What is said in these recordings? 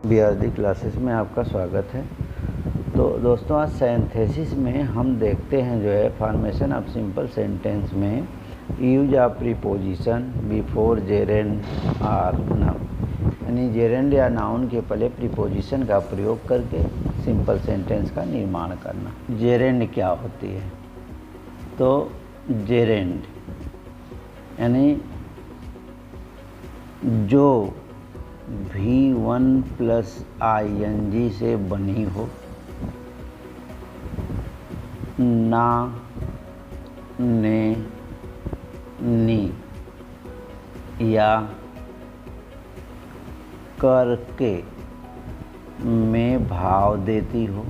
BRD classes में आपका स्वागत है। तो दोस्तों, आज सिंथेसिस में हम देखते हैं जो है फॉर्मेशन ऑफ सिंपल सेंटेंस में use of preposition before gerund और नाउन, यानी जेरेंड या नाउन के पहले प्रीपोजिशन का प्रयोग करके सिंपल सेंटेंस का निर्माण करना। जेरेंड क्या होती है? तो जेरेंड यानी जो V1 प्लस ing से बनी हो, ना, ने, नी या करके में भाव देती हो,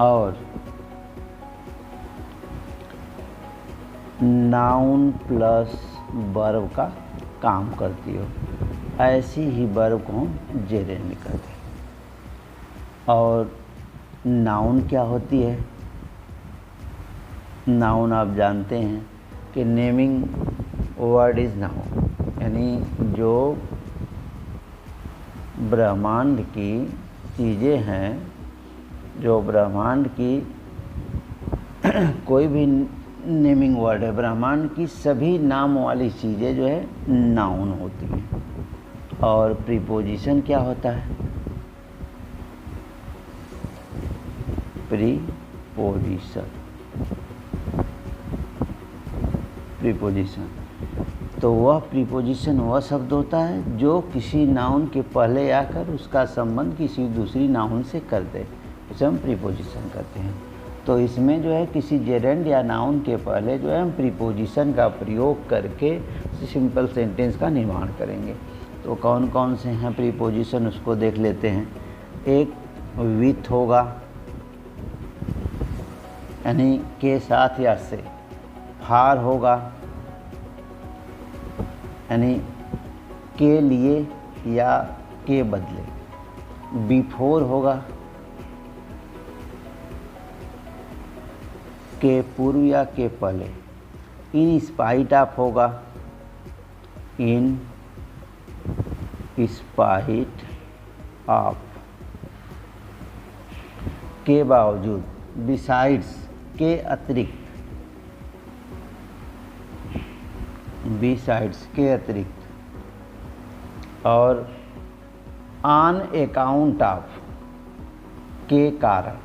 और नाउन प्लस वर्ब का काम करती हो, ऐसी ही वर्ब को हम जेरेंड कहते हैं। और नाउन क्या होती है? नाउन आप जानते हैं कि नेमिंग वर्ड इज़ नाउन, यानी जो ब्रह्मांड की चीज़ें हैं, जो ब्रह्मांड की कोई भी नेमिंग वर्ड है, ब्रह्मांड की सभी नाम वाली चीज़ें जो है नाउन होती हैं। और प्रीपोजिशन क्या होता है? प्रीपोजिशन तो वह प्रीपोजिशन वह शब्द होता है जो किसी नाउन के पहले आकर उसका संबंध किसी दूसरी नाउन से कर दे, उसे हम प्रीपोजिशन कहते हैं। तो इसमें जो है किसी जेरेंड या नाउन के पहले जो है हम प्रीपोजिशन का प्रयोग करके सिंपल सेंटेंस का निर्माण करेंगे। तो कौन कौन से हैं प्रीपोजिशन, उसको देख लेते हैं। एक विथ होगा, यानी के साथ या से। फार होगा, यानी के लिए या के बदले। बिफोर होगा, के पूर्व या के पहले। इन स्पाइट ऑफ होगा, इन स्पाइट ऑफ। के बावजूद, बिसाइड्स, के अतिरिक्त, बिसाइड्स के अतिरिक्त। और ऑन अकाउंट ऑफ, के कारण।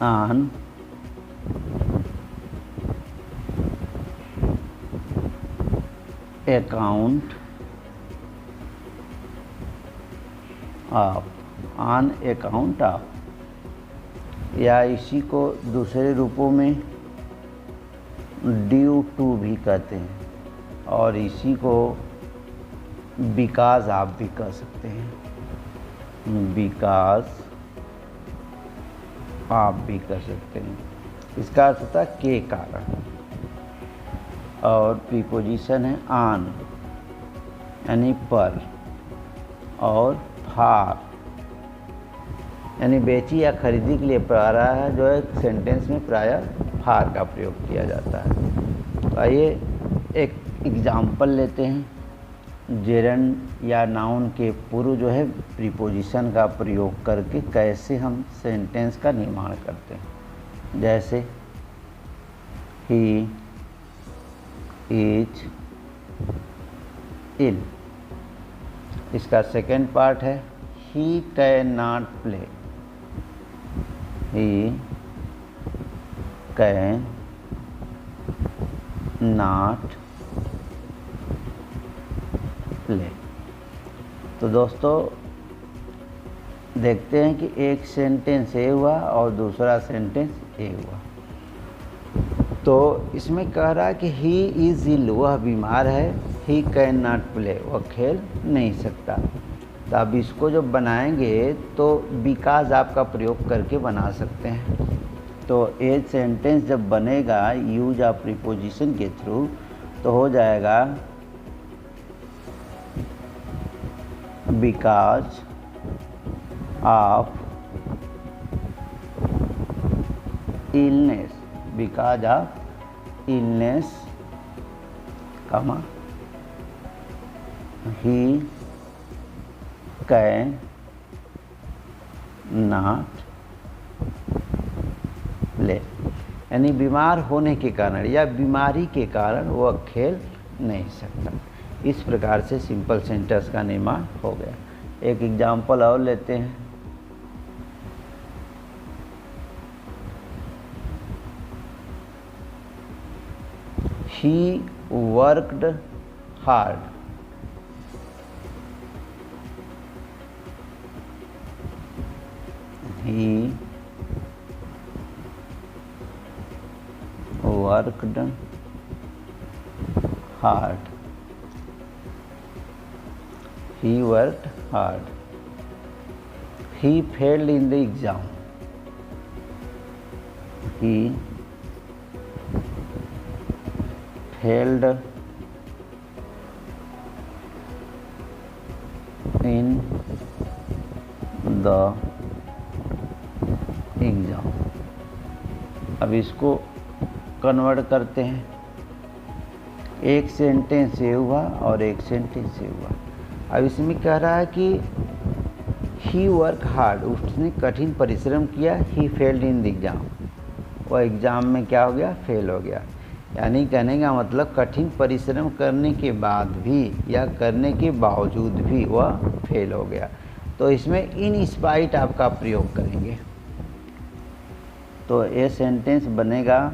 On account of, on account of, या इसी को दूसरे रूपों में ड्यू टू भी कहते हैं, और इसी को बिकॉज आप भी कह सकते हैं, बिकॉज आप भी कर सकते हैं। इसका अर्थ होता है के कारण। और प्रीपोजिशन है ऑन, यानी पर, और फार, यानी बेची या खरीदी के लिए प्रायः जो है सेंटेंस में प्रायः फार का प्रयोग किया जाता है। तो आइए एक एग्जाम्पल लेते हैं। जेरेंड या नाउन के पूर्व जो है प्रीपोजिशन का प्रयोग करके कैसे हम सेंटेंस का निर्माण करते हैं। जैसे ही इज इल। इसका सेकेंड पार्ट है he can not play, he can not play. तो दोस्तों देखते हैं कि एक सेंटेंस ए हुआ और दूसरा सेंटेंस ए हुआ। तो इसमें कह रहा है कि ही इज़ इल, वह बीमार है। ही कैन नॉट प्ले, वह खेल नहीं सकता। तो अब इसको जब बनाएंगे तो बिकॉज आपका प्रयोग करके बना सकते हैं। तो ए सेंटेंस जब बनेगा यूज ऑफ प्रीपोजिशन के थ्रू, तो हो जाएगा because of illness, because of illness comma he can not play, यानी बीमार होने के कारण या बीमारी के कारण वह खेल नहीं सकता। इस प्रकार से सिंपल सेंटेंस का निर्माण हो गया। एक एग्जाम्पल और लेते हैं। He worked hard. He worked hard. He worked hard. He failed in the exam. He failed in the exam. अब इसको कन्वर्ट करते हैं। एक सेंटेंस से हुआ और एक सेंटेंस से हुआ। अब इसमें कह रहा है कि ही वर्क हार्ड, उसने कठिन परिश्रम किया। He failed in the exam, वह एग्ज़ाम में क्या हो गया? फेल हो गया। यानी कहने का मतलब कठिन परिश्रम करने के बाद भी या करने के बावजूद भी वह फेल हो गया। तो इसमें इन स्पाइट आपका प्रयोग करेंगे। तो ये सेंटेंस बनेगा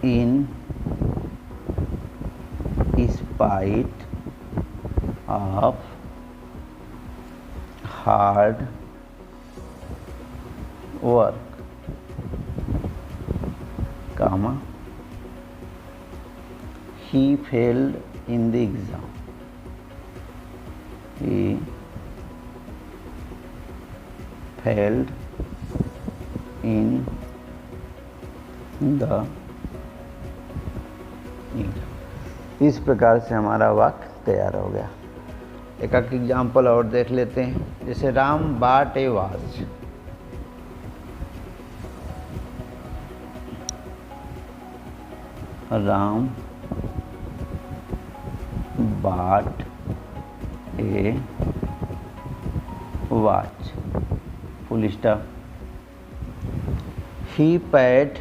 in spite of hard work, comma he failed in the exam. He failed in the exam। इस प्रकार से हमारा वाक्य तैयार हो गया। एक एग्जाम्पल और देख लेते हैं। जैसे Ram bought a watch। Ram bought a watch, full stop। He paid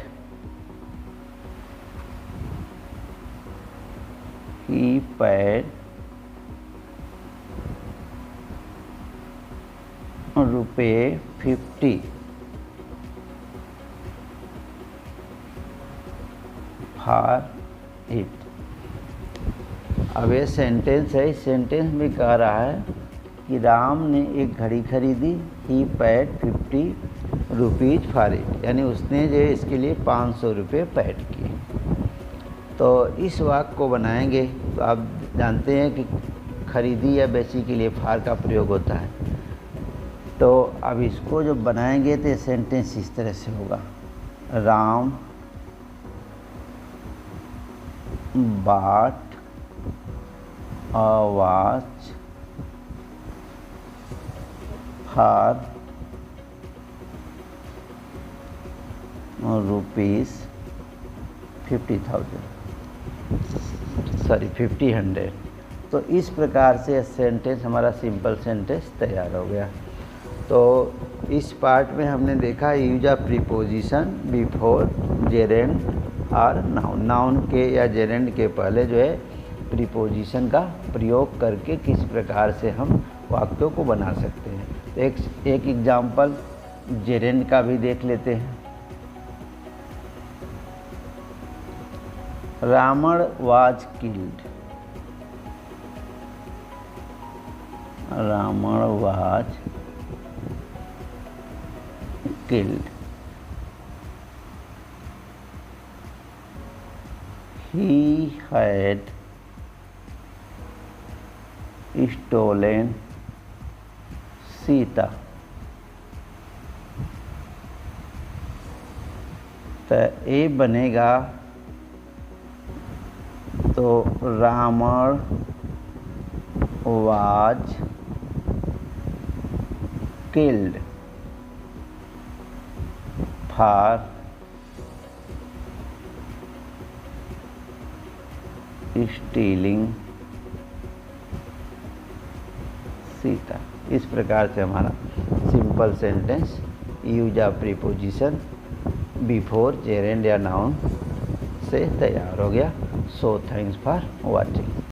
₹50 for it. अब ये सेंटेंस है। इस सेंटेंस में कह रहा है कि राम ने एक घड़ी खरीदी। ही पेड 50 रुपीज़ फॉर इट, यानी उसने जो इसके लिए 500 रुपये पेड किए। तो इस वाक्य को बनाएंगे तो आप जानते हैं कि खरीदी या बेची के लिए फार का प्रयोग होता है। तो अब इसको जब बनाएंगे तो सेंटेंस इस तरह से होगा। Ram bought a watch for ₹50,000। तो इस प्रकार से सेंटेंस हमारा सिंपल सेंटेंस तैयार हो गया। तो इस पार्ट में हमने देखा use of preposition before gerund और नाउन। नाउन के या जेरेंड के पहले जो है प्रीपोजिशन का प्रयोग करके किस प्रकार से हम वाक्यों को बना सकते हैं। तो एक एग्जाम्पल जेरेंड का भी देख लेते हैं। Ravan was killed. Ravan was killed. He had stolen Sita. तो ये बनेगा तो Ravan was killed for stealing Sita. इस प्रकार से हमारा simple sentence use of preposition before gerund या नाउन से तैयार हो गया। So thanks for watching.